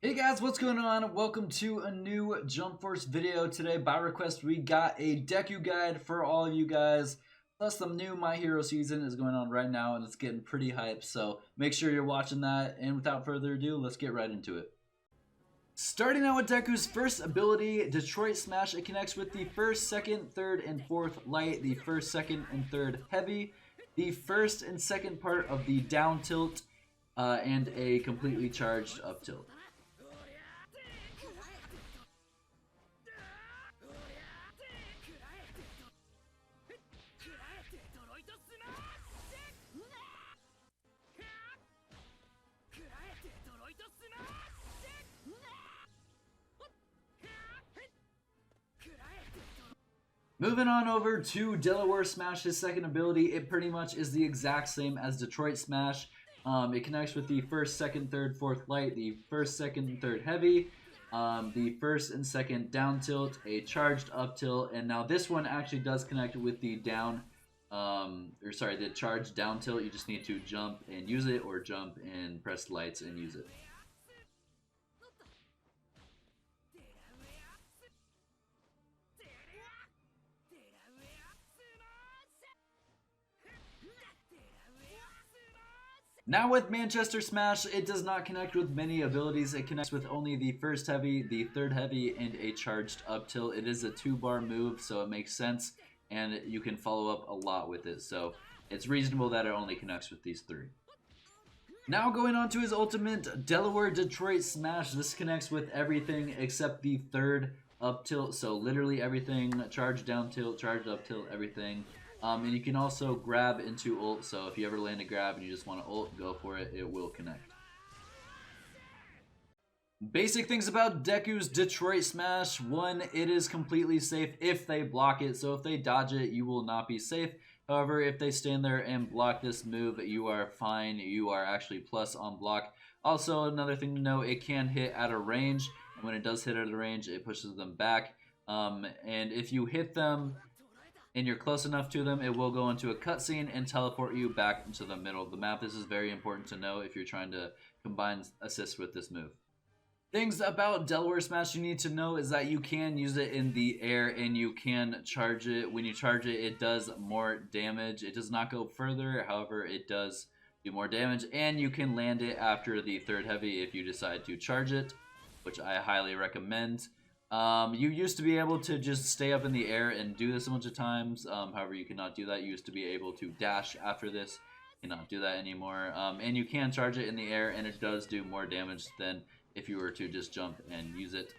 Hey guys, what's going on? Welcome to a new Jump Force video. Today, by request, we got a Deku guide for all of you guys. Plus, some new My Hero season is going on right now, and it's getting pretty hyped. So make sure you're watching that. And without further ado, let's get right into it. Starting out with Deku's first ability, Detroit Smash. It connects with the first, second, third, and fourth light, the first, second, and third heavy, the first and second part of the down tilt, and a completely charged up tilt. Moving on over to Delaware Smash, his second ability, it pretty much is the exact same as Detroit Smash. It connects with the first, second, third, fourth light, the first, second, and third heavy, the first and second down tilt, a charged up tilt, and now this one actually does connect with the the charged down tilt. You just need to jump and use it, or jump and press lights and use it. Now with Manchester Smash, it does not connect with many abilities. It connects with only the first heavy, the third heavy, and a charged up tilt. It is a 2-bar move, so it makes sense, and you can follow up a lot with it. So it's reasonable that it only connects with these three. Now going on to his ultimate, Delaware Detroit Smash. This connects with everything except the third up tilt. So literally everything, charged down tilt, charged up tilt, everything. And you can also grab into ult, so if you ever land a grab and you just want to ult, go for it, it will connect. Basic things about Deku's Detroit Smash. 1, it is completely safe if they block it, so if they dodge it, you will not be safe. However, if they stand there and block this move, you are fine. You are actually plus on block. Also, another thing to know, it can hit at a range, and when it does hit at a range, it pushes them back. And if you hit them and you're close enough to them, it will go into a cutscene and teleport you back into the middle of the map. This is very important to know if you're trying to combine assists with this move. Things about Delaware Smash you need to know is that you can use it in the air and you can charge it. When you charge it, it does more damage. It does not go further, however, it does do more damage, and you can land it after the third heavy if you decide to charge it, which I highly recommend. You used to be able to just stay up in the air and do this a bunch of times. However, you cannot do that. You used to be able to dash after this. You cannot do that anymore. And you can charge it in the air, and it does do more damage than if you were to just jump and use it.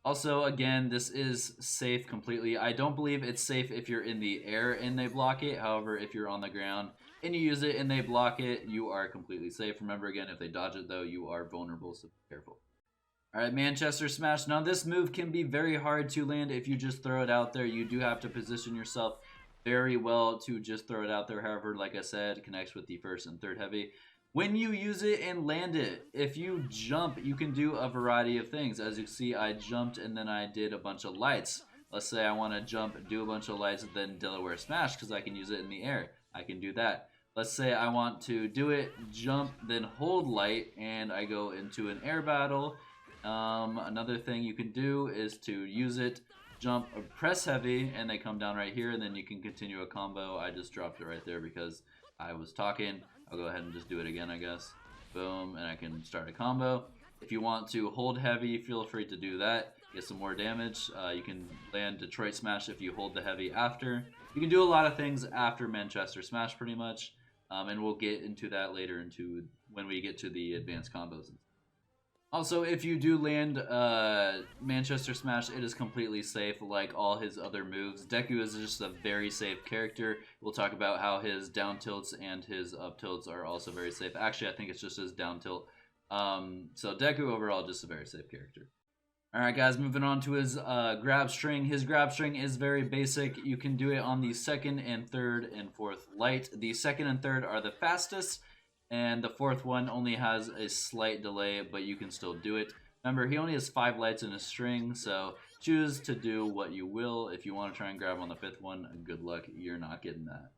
Also, again, this is safe completely. I don't believe it's safe if you're in the air and they block it. However, if you're on the ground and you use it and they block it, you are completely safe. Remember, again, if they dodge it, though, you are vulnerable, so be careful. Alright, Manchester Smash. Now this move can be very hard to land if you just throw it out there. You do have to position yourself very well to just throw it out there. However, like I said, it connects with the first and third heavy. When you use it and land it, if you jump, you can do a variety of things. As you can see, I jumped and then I did a bunch of lights. Let's say I want to jump, do a bunch of lights, and then Delaware Smash because I can use it in the air. I can do that. Let's say I want to do it, jump, then hold light, and I go into an air battle. Another thing you can do is to use it, jump, or press heavy, and they come down right here, and then you can continue a combo. I just dropped it right there because I was talking. I'll go ahead and just do it again, I guess. Boom, and I can start a combo. If you want to hold heavy, feel free to do that. Get some more damage. You can land Detroit Smash if you hold the heavy after. You can do a lot of things after Manchester Smash, pretty much. And we'll get into that later when we get to the advanced combos. Also, if you do land Manchester Smash, it is completely safe like all his other moves. Deku is just a very safe character. We'll talk about how his down tilts and his up tilts are also very safe. Actually, I think it's just his down tilt. So Deku overall, just a very safe character. Alright guys, moving on to his grab string. His grab string is very basic. You can do it on the second and third and fourth light. The second and third are the fastest, and the fourth one only has a slight delay, but you can still do it. Remember, he only has 5 lights in his string, so choose to do what you will. If you want to try and grab on the 5th one, good luck, you're not getting that.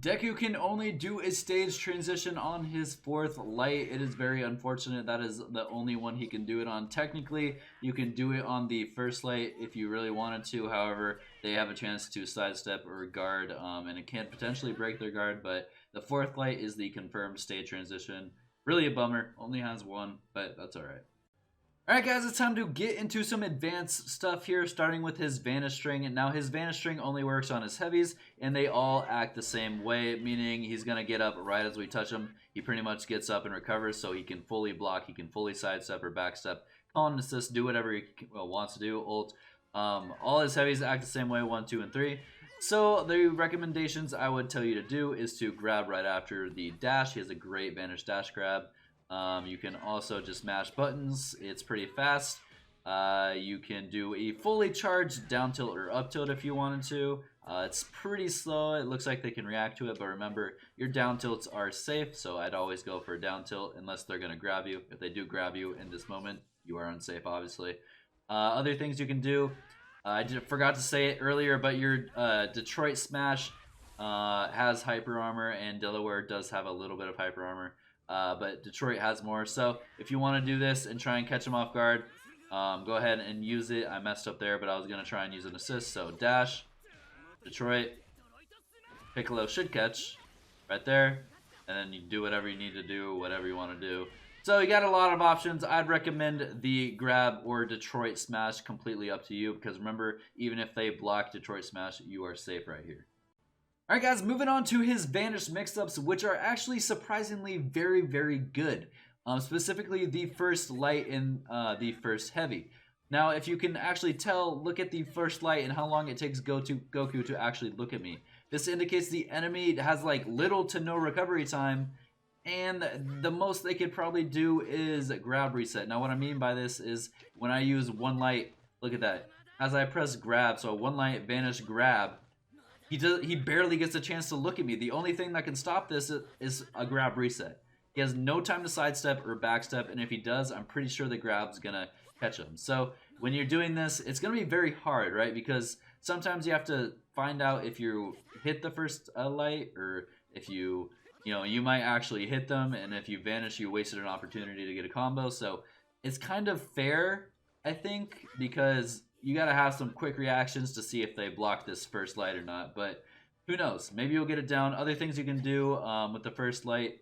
Deku can only do a stage transition on his 4th light. It is very unfortunate. That is the only one he can do it on. Technically, you can do it on the 1st light if you really wanted to. However, they have a chance to sidestep or guard, and it can potentially break their guard. But the 4th light is the confirmed stage transition. Really a bummer. Only has one, but that's alright. Alright guys, it's time to get into some advanced stuff here, starting with his Vanish String. And now his Vanish String only works on his heavies, and they all act the same way, meaning he's going to get up right as we touch him. He pretty much gets up and recovers, so he can fully block, he can fully sidestep or backstep, call and assist, do whatever he wants to do, ult. All his heavies act the same way, 1, 2, and 3. So the recommendations I would tell you to do is to grab right after the dash. He has a great Vanish dash grab. You can also just mash buttons. It's pretty fast. You can do a fully charged down tilt or up tilt if you wanted to. It's pretty slow. It looks like they can react to it, but remember, your down tilts are safe, so I'd always go for a down tilt unless they're going to grab you. If they do grab you in this moment, you are unsafe, obviously. Other things you can do, I forgot to say it earlier, but your Detroit Smash has hyper armor, and Delaware does have a little bit of hyper armor. But Detroit has more, so if you want to do this and try and catch him off guard, go ahead and use it. I messed up there, but I was going to try and use an assist, so dash, Detroit, Piccolo should catch right there, and then you do whatever you need to do, whatever you want to do. So you got a lot of options. I'd recommend the grab or Detroit Smash, completely up to you, because remember, even if they block Detroit Smash, you are safe right here. Alright guys, moving on to his Vanish Mixed Ups, which are actually surprisingly very, very good. Specifically the first light and the first heavy. Now, if you can actually tell, look at the first light and how long it takes Goku to actually look at me. This indicates the enemy has like little to no recovery time, and the most they could probably do is grab reset. Now, what I mean by this is when I use one light, look at that. As I press grab, so one light, Vanish, grab, he barely gets a chance to look at me. The only thing that can stop this is a grab reset. He has no time to sidestep or backstep, and if he does, I'm pretty sure the grab's gonna catch him. So when you're doing this, it's gonna be very hard, right? Because sometimes you have to find out if you hit the first light, or if you might actually hit them, and if you vanish, you wasted an opportunity to get a combo. So it's kind of fair, I think, because you gotta have some quick reactions to see if they block this first light or not, but who knows? Maybe you'll get it down. Other things you can do with the first light,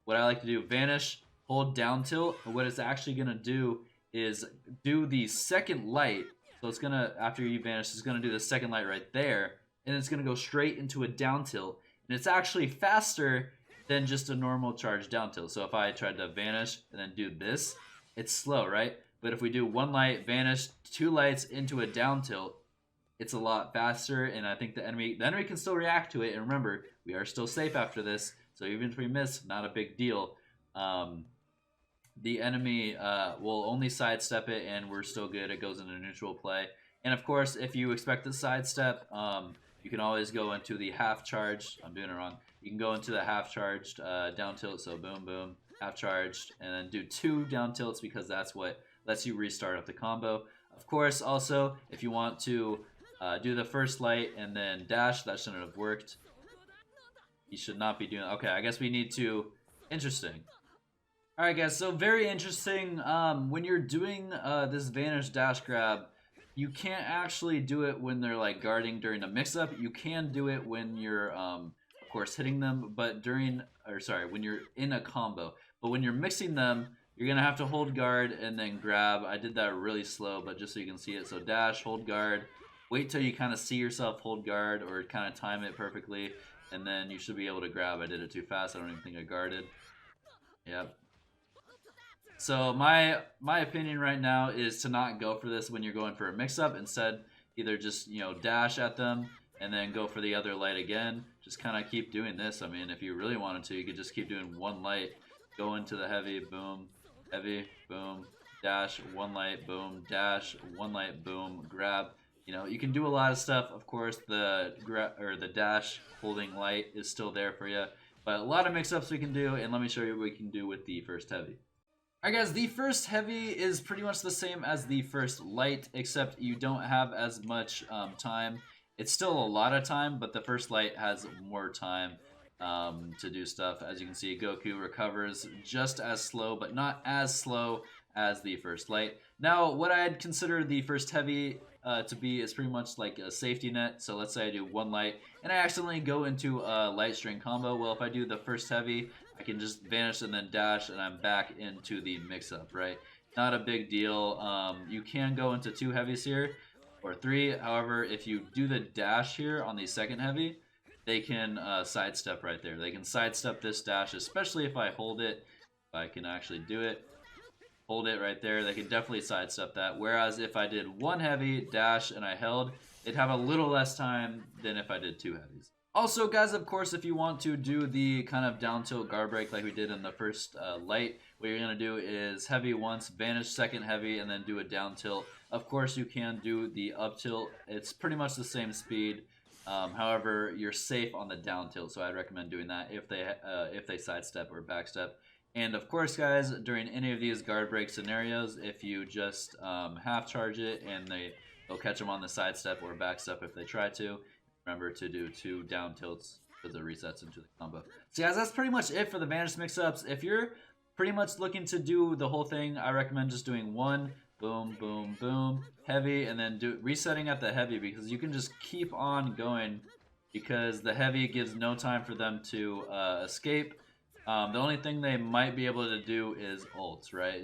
what I like to do, vanish, hold down tilt. What it's actually gonna do is do the second light. So it's gonna, after you vanish, it's gonna do the second light right there, and it's gonna go straight into a down tilt. And it's actually faster than just a normal charge down tilt. So if I tried to vanish and then do this, it's slow, right? But if we do one light, vanish, two lights into a down tilt, it's a lot faster, and I think the enemy can still react to it. And remember, we are still safe after this, so even if we miss, not a big deal. The enemy will only sidestep it, and we're still good. It goes into neutral play. And of course, if you expect to sidestep, you can always go into the half charged. I'm doing it wrong. You can go into the half charged down tilt, so boom, boom, half charged, and then do two down tilts because that's what lets you restart up the combo. Of course, also, if you want to do the first light and then dash, that shouldn't have worked. You should not be doing. Okay, I guess we need to. Interesting. All right, guys. So very interesting. When you're doing this Vanish dash grab, you can't actually do it when they're like guarding during a mix-up. You can do it when you're, of course, hitting them, but when you're in a combo. But when you're mixing them, you're gonna have to hold guard and then grab. I did that really slow, but just so you can see it. So dash, hold guard, wait till you kind of see yourself hold guard or kind of time it perfectly, and then you should be able to grab. I did it too fast. I don't even think I guarded. Yep. So my opinion right now is to not go for this when you're going for a mix-up. Instead, either just dash at them and then go for the other light again. Just kind of keep doing this. I mean, if you really wanted to, you could just keep doing one light, go into the heavy, boom, heavy, boom, dash, one light, boom, dash, one light, boom, grab. You can do a lot of stuff. Of course, the dash holding light is still there for you, but a lot of mix-ups we can do, and let me show you what we can do with the first heavy. Alright guys, the first heavy is pretty much the same as the first light, except you don't have as much time. It's still a lot of time, but the first light has more time. to do stuff. As you can see, Goku recovers just as slow, but not as slow as the first light. Now, what I'd consider the first heavy to be is pretty much like a safety net. So let's say I do one light and I accidentally go into a light string combo. Well, if I do the first heavy, I can just vanish and then dash and I'm back into the mix-up, right? Not a big deal. You can go into 2 heavies here or 3. However, if you do the dash here on the second heavy, they can sidestep right there. They can sidestep this dash, especially if I hold it. If I can actually do it, hold it right there, they can definitely sidestep that. Whereas if I did 1 heavy, dash, and I held, it'd have a little less time than if I did 2 heavies. Also, guys, of course, if you want to do the kind of down tilt guard break like we did in the first light, what you're going to do is heavy once, vanish second heavy, and then do a down tilt. Of course, you can do the up tilt. It's pretty much the same speed. However, you're safe on the down tilt, so I'd recommend doing that if they sidestep or backstep. And of course, guys, during any of these guard break scenarios, if you just half charge it and they'll catch them on the sidestep or backstep if they try to, remember to do 2 down tilts because it resets into the combo. So guys, that's pretty much it for the Vanish Mix-Ups. If you're pretty much looking to do the whole thing, I recommend just doing 1, boom, boom, boom, heavy, and then resetting at the heavy because you can just keep on going because the heavy gives no time for them to escape. The only thing they might be able to do is ults, right?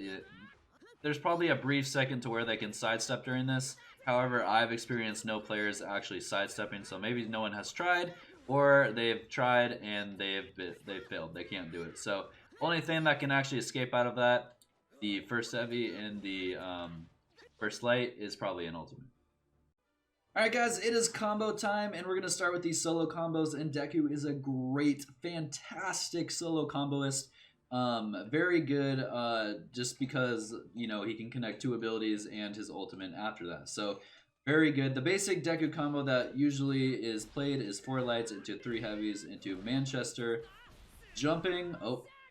There's probably a brief second to where they can sidestep during this. However, I've experienced no players actually sidestepping, so maybe no one has tried, or they've tried and they've failed. They can't do it. So only thing that can actually escape out of that, the first heavy and the first light, is probably an ultimate. Alright guys, it is combo time, and we're going to start with these solo combos, and Deku is a great, fantastic solo comboist. Very good, just because, you know, he can connect 2 abilities and his ultimate after that. So, very good. The basic Deku combo that usually is played is 4 lights into 3 heavies into Manchester. Jumping,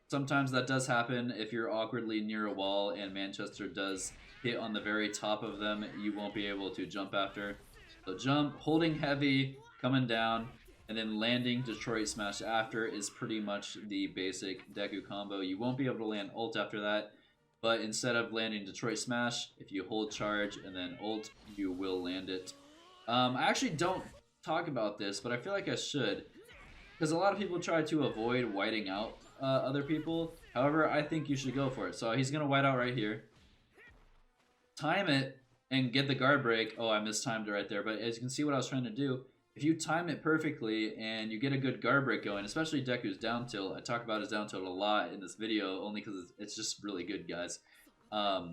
sometimes that does happen if you're awkwardly near a wall and Manchester does hit on the very top of them, you won't be able to jump after. So jump, holding heavy, coming down, and then landing Detroit Smash after is pretty much the basic Deku combo. You won't be able to land ult after that, but instead of landing Detroit Smash, if you hold charge and then ult, you will land it. I actually don't talk about this, but I feel like I should, because a lot of people try to avoid whiting out other people. However, I think you should go for it. So he's going to white out right here. Time it and get the guard break. Oh, I mistimed it right there, but as you can see what I was trying to do, if you time it perfectly and you get a good guard break going, especially Deku's down tilt, I talk about his down tilt a lot in this video only because it's just really good, guys.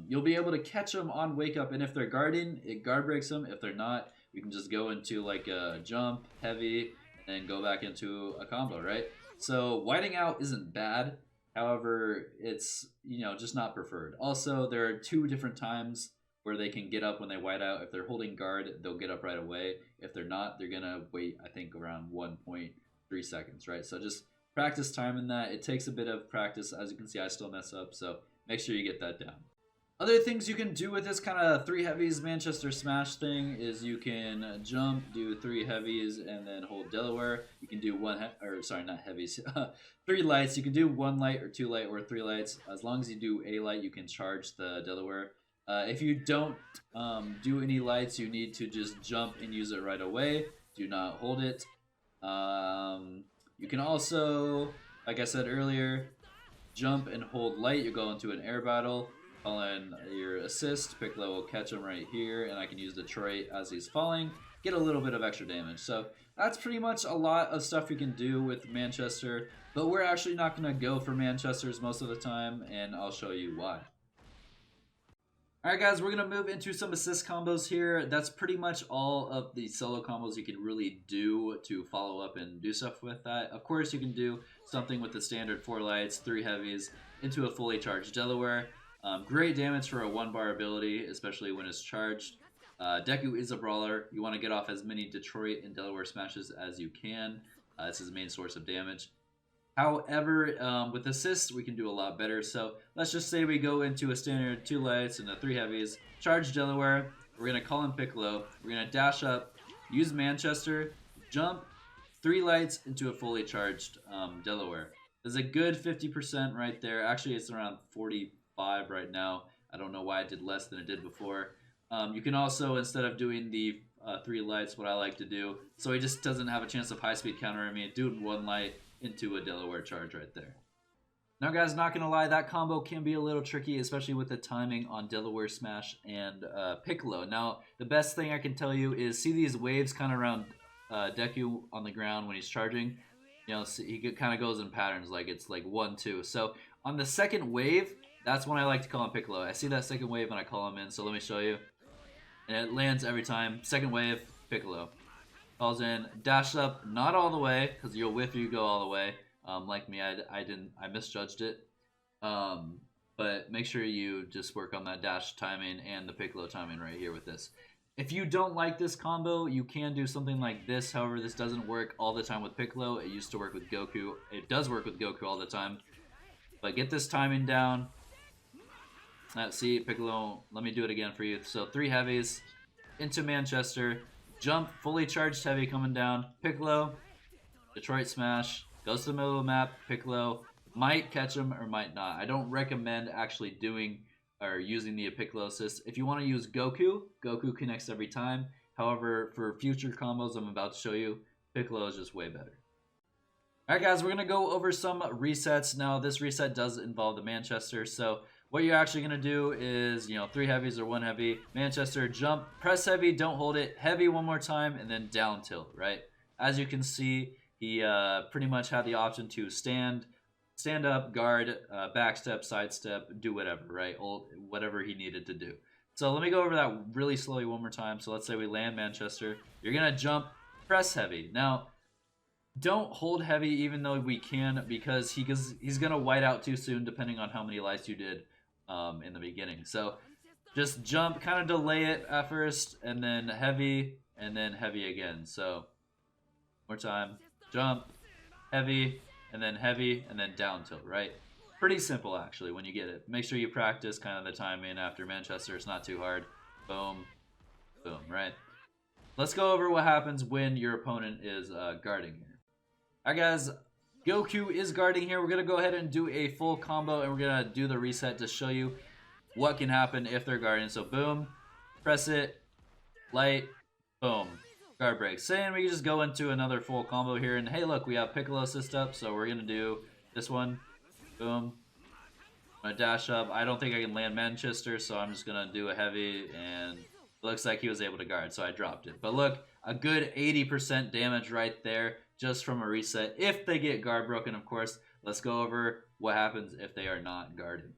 You'll be able to catch them on wake up, and if they're guarding, it guard breaks them. If they're not, we can just go into like a jump, heavy, and go back into a combo, right? So whiting out isn't bad. However, it's, you know, just not preferred. Also, there are 2 different times where they can get up when they white out. If they're holding guard, they'll get up right away. If they're not, they're going to wait, I think, around 1.3 seconds, right? So just practice timing that. It takes a bit of practice. As you can see, I still mess up, so make sure you get that down. Other things you can do with this kind of 3 heavies Manchester Smash thing is you can jump, do 3 heavies, and then hold Delaware. You can do 3 lights. You can do 1 light or 2 light or 3 lights. As long as you do a light, you can charge the Delaware. If you don't do any lights, you need to just jump and use it right away. Do not hold it. You can also, like I said earlier, jump and hold light. You go into an air battle, call in your assist. Piccolo will catch him right here, and I can use Detroit as he's falling. Get a little bit of extra damage. So that's pretty much a lot of stuff you can do with Manchester, but we're actually not going to go for Manchesters most of the time, and I'll show you why. Alright guys, we're going to move into some assist combos here. That's pretty much all of the solo combos you can really do to follow up and do stuff with that. Of course, you can do something with the standard 4 lights, 3 heavies, into a fully charged Delaware. Great damage for a 1-bar ability, especially when it's charged. Deku is a brawler. You want to get off as many Detroit and Delaware Smashes as you can. It's his main source of damage. However, with assists, we can do a lot better. So let's just say we go into a standard 2 lights and a 3 heavies, charge Delaware. We're going to call in Piccolo. We're going to dash up, use Manchester, jump, 3 lights into a fully charged Delaware. There's a good 50% right there. Actually, it's around 45 right now. I don't know why it did less than it did before. You can also, instead of doing the 3 lights, what I like to do, so he just doesn't have a chance of high-speed countering me, do 1 light into a Delaware charge right there. Now guys, not gonna lie, that combo can be a little tricky, especially with the timing on Delaware Smash and Piccolo. Now, the best thing I can tell you is see these waves kind of around Deku on the ground when he's charging. You know, so he kind of goes in patterns, like it's like 1, 2. So on the second wave, that's when I like to call in Piccolo. I see that second wave and I call him in, so let me show you. And it lands every time. Second wave, Piccolo. Calls in, dash up, not all the way, because you'll whiff you go all the way. Like me, I misjudged it. But make sure you just work on that dash timing and the Piccolo timing right here with this. If you don't like this combo, you can do something like this. However, this doesn't work all the time with Piccolo. It used to work with Goku. It does work with Goku all the time. But get this timing down. See, Piccolo, let me do it again for you. So 3 heavies into Manchester. Jump, fully charged heavy coming down. Piccolo, Detroit Smash. Goes to the middle of the map. Piccolo might catch him or might not. I don't recommend actually doing or using the Piccolo assist. If you want to use Goku, Goku connects every time. However, for future combos I'm about to show you, Piccolo is just way better. Alright guys, we're going to go over some resets. Now this reset does involve the Manchester, so what you're actually going to do is, 3 heavies or 1 heavy, Manchester, jump, press heavy, don't hold it, heavy one more time, and then down tilt, right? As you can see, he pretty much had the option to stand up, guard, backstep, sidestep, do whatever, right? Whatever he needed to do. So let me go over that really slowly one more time. So let's say we land Manchester. You're going to jump, press heavy. Now, don't hold heavy even though we can, because he's going to white out too soon depending on how many lights you did in the beginning. So just jump, kind of delay it at first, and then heavy again. So more time. Jump, heavy, and then down tilt, right? Pretty simple, actually, when you get it. Make sure you practice kind of the timing after Manchester. It's not too hard. Boom, boom, right? Let's go over what happens when your opponent is guarding here. All right, guys, Goku is guarding here. We're going to go ahead and do a full combo, and we're going to do the reset to show you what can happen if they're guarding. So, boom, press it, light, boom. Guard break. Saying we can just go into another full combo here, and hey, look, we have Piccolo assist up, so we're gonna do this one. Boom. I'm gonna dash up. I don't think I can land Manchester, so I'm just gonna do a heavy, and it looks like he was able to guard, so I dropped it. But look, a good 80% damage right there, just from a reset. If they get guard broken, of course. Let's go over what happens if they are not guarding.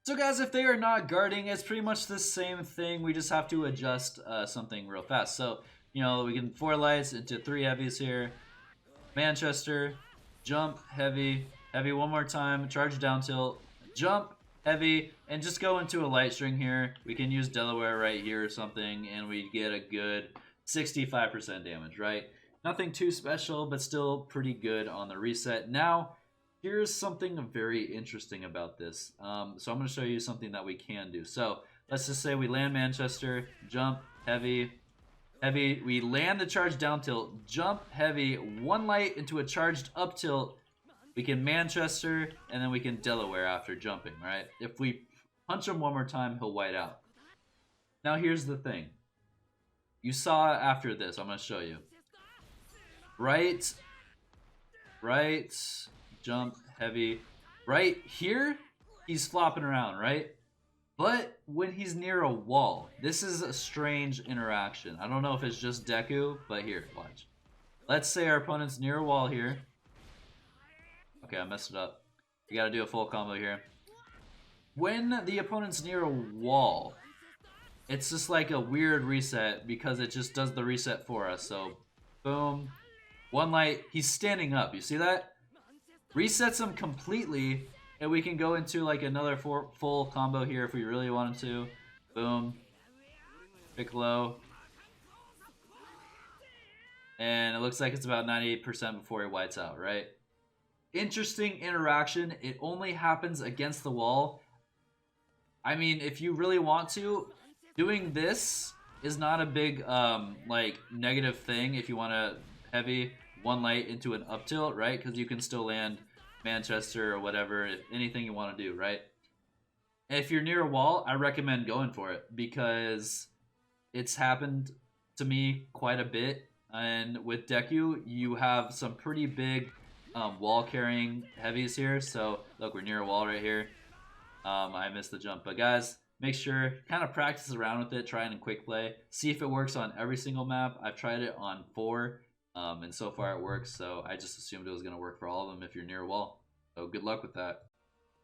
So guys, if they are not guarding, it's pretty much the same thing. We just have to adjust something real fast. So we can 4 lights into 3 heavies here. Manchester, jump, heavy, heavy one more time, charge down tilt, jump, heavy, and just go into a light string here. We can use Delaware right here or something, and we get a good 65% damage, right? Nothing too special, but still pretty good on the reset. Now, here's something very interesting about this. So I'm going to show you something that we can do. So let's just say we land Manchester, jump, heavy, heavy, we land the charge down tilt, jump, heavy, 1 light into a charged up tilt. We can Manchester, and then we can Delaware after jumping, right? If we punch him one more time, he'll white out. Now here's the thing. You saw after this, I'm going to show you. Right, jump, heavy. Right here, he's flopping around, right? But when he's near a wall, this is a strange interaction. I don't know if it's just Deku, but here, watch. Let's say our opponent's near a wall here. Okay, I messed it up. We gotta do a full combo here. When the opponent's near a wall, it's just like a weird reset because it just does the reset for us. So, boom. 1 light, he's standing up. You see that? Resets him completely. And we can go into like another full combo here if we really wanted to. Boom. Piccolo. And it looks like it's about 98% before he whites out, right? Interesting interaction. It only happens against the wall. I mean, if you really want to, doing this is not a big like negative thing if you want to heavy, one light into an up tilt, right? Because you can still land Manchester or whatever, if anything you want to do, right? If you're near a wall, I recommend going for it because it's happened to me quite a bit. And with Deku, you have some pretty big wall carrying heavies here. So look, we're near a wall right here. I missed the jump, but guys, make sure kind of practice around with it, try it in quick play, see if it works on every single map. I've tried it on 4, and so far it works. So I just assumed it was going to work for all of them if you're near a wall. So good luck with that.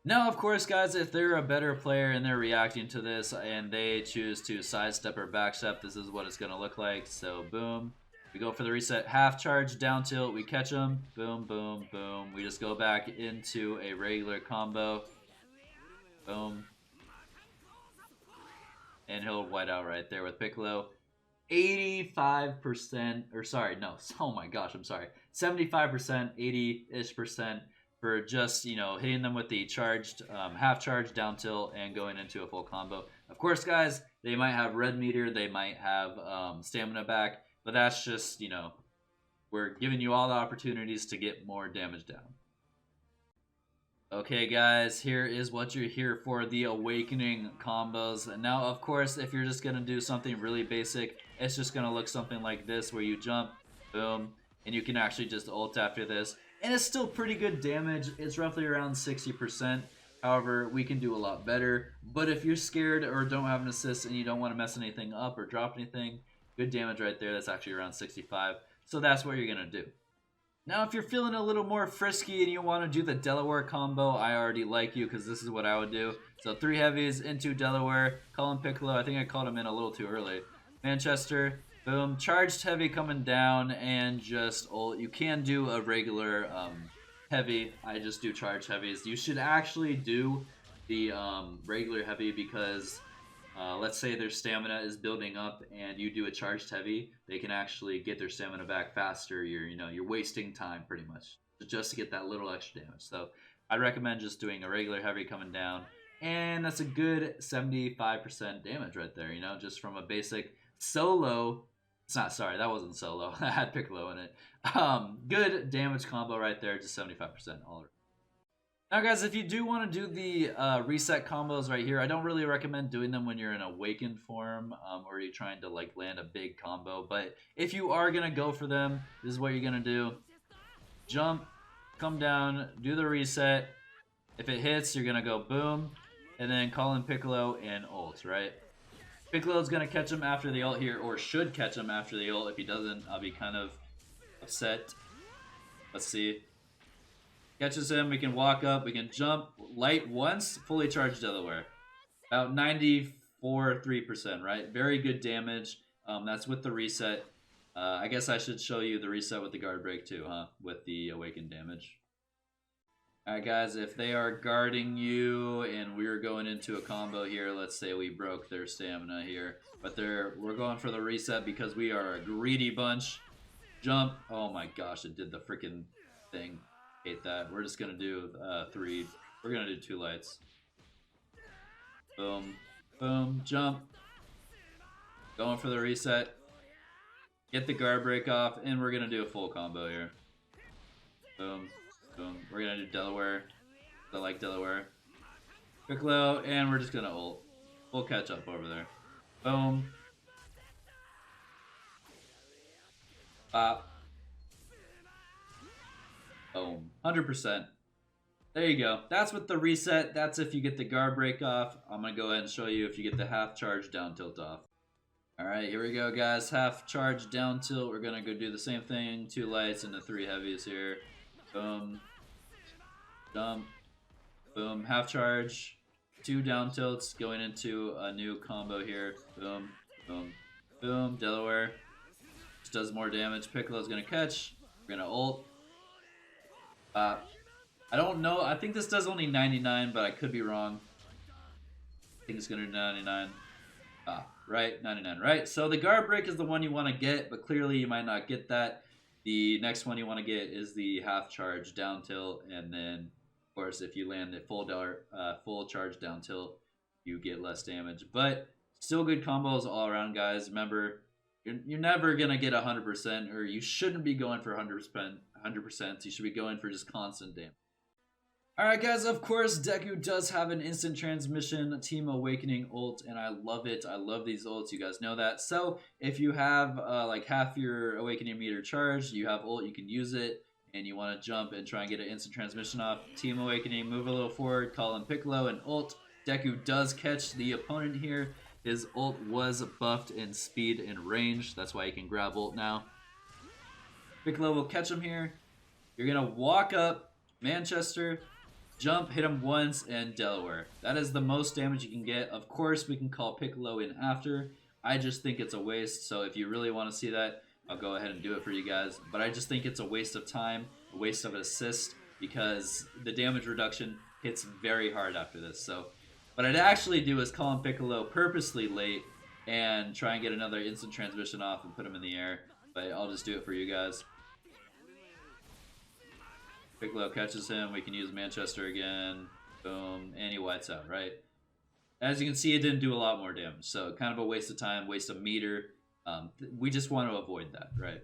Now, of course, guys, if they're a better player and they're reacting to this and they choose to sidestep or backstep, this is what it's going to look like. So, boom. We go for the reset, half charge, down tilt, we catch them. Boom, boom, boom. We just go back into a regular combo. Boom. And he'll white out right there with Piccolo. 85%, or sorry, no, oh my gosh, I'm sorry. 75%, 80-ish% for just, you know, hitting them with the charged, half charge, down tilt, and going into a full combo. Of course, guys, they might have red meter, they might have stamina back, but that's just, you know, we're giving you all the opportunities to get more damage down. Okay, guys, here is what you're here for, the awakening combos. And now, of course, if you're just going to do something really basic, it's just going to look something like this, where you jump, boom, and you can actually just ult after this. And it's still pretty good damage. It's roughly around 60%. However, we can do a lot better. But if you're scared or don't have an assist and you don't want to mess anything up or drop anything, good damage right there. That's actually around 65. So that's what you're going to do. Now, if you're feeling a little more frisky and you want to do the Delaware combo, I already like you because this is what I would do. So 3 heavies into Delaware, call him Piccolo. I think I called him in a little too early. Manchester, boom, charged heavy coming down, and just ult. You can do a regular heavy. I just do charged heavies. You should actually do the regular heavy because let's say their stamina is building up and you do a charged heavy, they can actually get their stamina back faster. You're wasting time pretty much just to get that little extra damage. So I'd recommend just doing a regular heavy coming down, and that's a good 75% damage right there, you know, just from a basic solo. It's not, sorry, that wasn't solo. I had Piccolo in it. Good damage combo right there, just 75% all around. Now, guys, if you do want to do the reset combos right here, I don't really recommend doing them when you're in awakened form or you're trying to like land a big combo. But if you are going to go for them, this is what you're going to do. Jump, come down, do the reset. If it hits, you're going to go boom, and then call in Piccolo and ult, right? Piccolo's going to catch him after the ult here, or should catch him after the ult. If he doesn't, I'll be kind of upset. Let's see. Catches him, we can walk up, we can jump, light once, fully charged Delaware. About 94.3%, right? Very good damage. That's with the reset. I guess I should show you the reset with the guard break too, huh? With the awakened damage. Alright guys, if they are guarding you and we're going into a combo here, let's say we broke their stamina here, but we're going for the reset because we are a greedy bunch. Jump. Oh my gosh, it did the freaking thing. Hate that. We're just gonna do 3. We're gonna do 2 lights. Boom, boom, jump. Going for the reset. Get the guard break off, and we're gonna do a full combo here. Boom, boom. We're gonna do Delaware. I like Delaware. Piccolo, and we're just gonna ult. We'll catch up over there. Boom. Pop. Boom. 100%. There you go. That's with the reset. That's if you get the guard break off. I'm going to go ahead and show you if you get the half charge down tilt off. Alright, here we go, guys. Half charge down tilt. We're going to go do the same thing. 2 lights and the 3 heavies here. Boom. Jump. Boom. Half charge. 2 down tilts going into a new combo here. Boom. Boom. Boom. Delaware. Just does more damage. Piccolo's going to catch. We're going to ult. I don't know. I think this does only 99, but I could be wrong. I think it's going to do 99. Right, 99, right? So the guard break is the one you want to get, but clearly you might not get that. The next one you want to get is the half charge down tilt, and then, of course, if you land the full charge down tilt, you get less damage. But still good combos all around, guys. Remember, You're never gonna get 100%, or you shouldn't be going for 100%. 100%. You should be going for just constant damage. Alright guys, of course Deku does have an instant transmission Team Awakening ult, and I love it. I love these ults, you guys know that. So if you have like half your Awakening meter charged, you have ult, you can use it, and you want to jump and try and get an instant transmission off. Team Awakening, move a little forward, call in Piccolo and ult. Deku does catch the opponent here. His ult was buffed in speed and range, that's why he can grab ult now. Piccolo will catch him here. You're gonna walk up, Manchester, jump, hit him once, and Delaware. That is the most damage you can get. Of course, we can call Piccolo in after. I just think it's a waste, so if you really want to see that, I'll go ahead and do it for you guys. But I just think it's a waste of time, a waste of assist, because the damage reduction hits very hard after this. So what I'd actually do is call in Piccolo purposely late and try and get another instant transmission off and put him in the air. But I'll just do it for you guys. Piccolo catches him, we can use Manchester again, boom, and he whites out, right? As you can see, it didn't do a lot more damage, so kind of a waste of time, waste of meter. We just want to avoid that, right?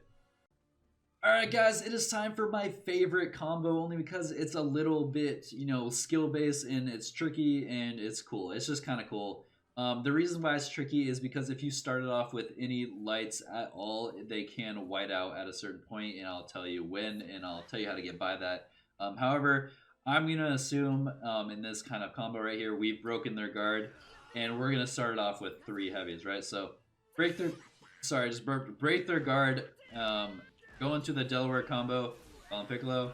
Alright guys, it is time for my favorite combo, only because it's a little bit, you know, skill-based, and it's tricky, and it's cool. It's just kind of cool. The reason why it's tricky is because if you started off with any lights at all, they can white out at a certain point, and I'll tell you when, and I'll tell you how to get by that. However, I'm going to assume in this kind of combo right here, we've broken their guard, and we're going to start it off with 3 heavies, right? So, break their guard, go into the Delaware combo, call in Piccolo,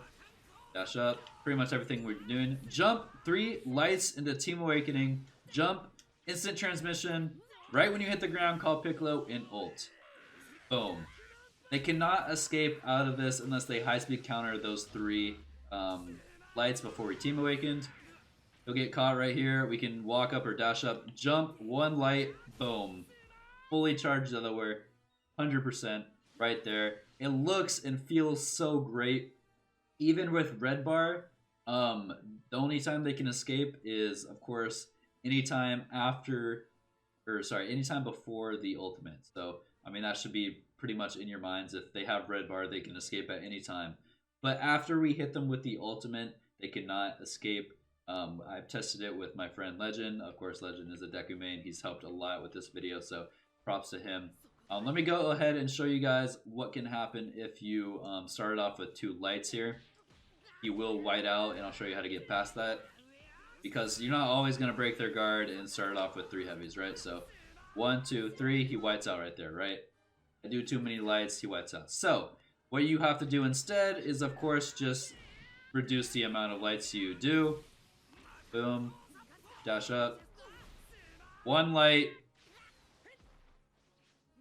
dash up, pretty much everything we're doing. Jump, 3 lights into Team Awakening, jump, instant transmission, right when you hit the ground, call Piccolo in ult. Boom. They cannot escape out of this unless they high-speed counter those 3 lights before we Team Awakened. He'll get caught right here. We can walk up or dash up, jump, 1 light, boom. Fully charged Delaware, 100% right there. It looks and feels so great. Even with red bar, the only time they can escape is, of course, anytime before the ultimate. So, I mean, that should be pretty much in your minds. If they have red bar, they can escape at any time. But after we hit them with the ultimate, they cannot escape. I've tested it with my friend Legend. Of course, Legend is a Deku main. He's helped a lot with this video, so props to him. Let me go ahead and show you guys what can happen if you started off with 2 lights here. You will white out, and I'll show you how to get past that. Because you're not always going to break their guard and start it off with 3 heavies, right? So, 1, 2, 3, he whites out right there, right? I do too many lights, he whites out. So, what you have to do instead is, of course, just reduce the amount of lights you do. Boom. Dash up. 1 light.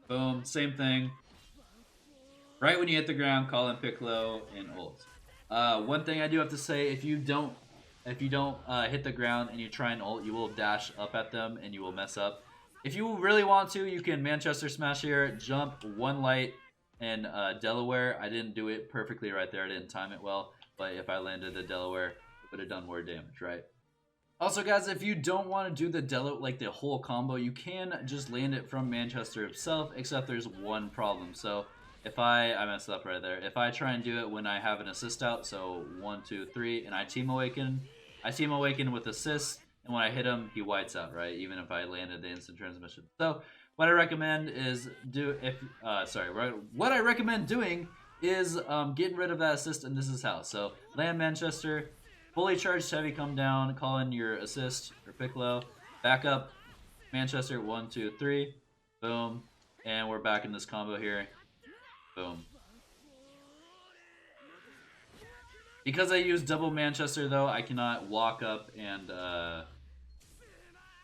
Boom. Same thing. Right when you hit the ground, call in Piccolo and ult. One thing I do have to say, if you don't hit the ground and you try and ult, you will dash up at them and you will mess up. If you really want to, you can Manchester Smash here, jump, 1 light, and Delaware. I didn't do it perfectly right there. I didn't time it well, but if I landed the Delaware, it would have done more damage, right? Also, guys, if you don't want to do the whole combo, you can just land it from Manchester himself, except there's one problem. So if I messed up right there. If I try and do it when I have an assist out, so 1, 2, 3, and I Team Awaken with assist, and when I hit him, he whites out, right? Even if I landed the instant transmission. So what I recommend is what I recommend doing is getting rid of that assist, and this is how. So land Manchester, fully charged heavy, come down, call in your assist or Piccolo, back up Manchester, 1, 2, 3, boom, and we're back in this combo here. Boom. Because I use double Manchester, though, I cannot walk up and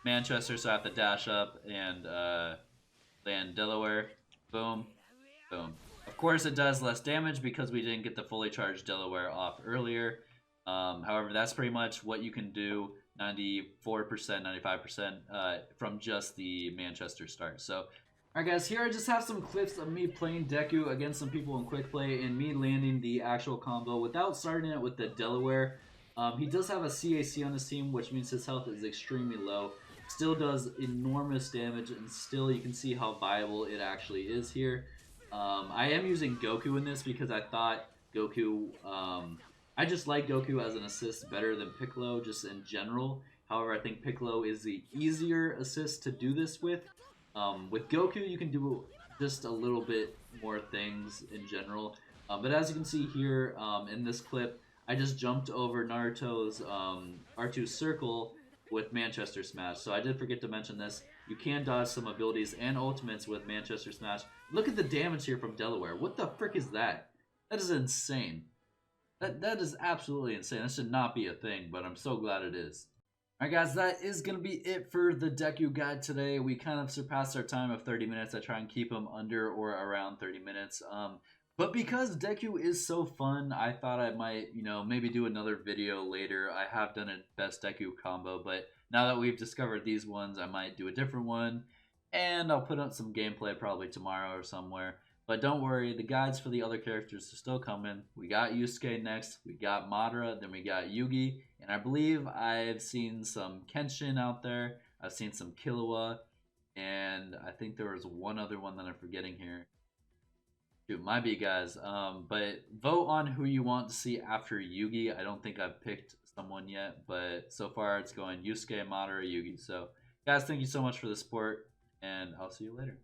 Manchester, so I have to dash up and land Delaware. Boom. Boom. Of course, it does less damage because we didn't get the fully charged Delaware off earlier. However, that's pretty much what you can do, 94%, 95% from just the Manchester start. So, alright guys, here I just have some clips of me playing Deku against some people in quick play and me landing the actual combo without starting it with the Delaware. He does have a CAC on his team, which means his health is extremely low. Still does enormous damage, and still you can see how viable it actually is here. I am using Goku in this because I thought Goku, I just like Goku as an assist better than Piccolo just in general. However, I think Piccolo is the easier assist to do this with. With Goku, you can do just a little bit more things in general. But as you can see here in this clip, I just jumped over Naruto's R2 circle with Manchester Smash. So I did forget to mention this. You can dodge some abilities and ultimates with Manchester Smash. Look at the damage here from Delaware. What the frick is that? That is insane. That is absolutely insane. That should not be a thing, but I'm so glad it is. Alright guys, that is going to be it for the Deku guide today. We kind of surpassed our time of 30 minutes. I try and keep them under or around 30 minutes. But because Deku is so fun, I thought I might, maybe do another video later. I have done a best Deku combo, but now that we've discovered these ones, I might do a different one. And I'll put up some gameplay probably tomorrow or somewhere. But don't worry, the guides for the other characters are still coming. We got Yusuke next, we got Madara, then we got Yugi, and I believe I've seen some Kenshin out there. I've seen some Killua, and I think there was one other one that I'm forgetting here. Shoot, might be guys. But vote on who you want to see after Yugi. I don't think I've picked someone yet, but so far it's going Yusuke, Madara, Yugi. So guys, thank you so much for the support, and I'll see you later.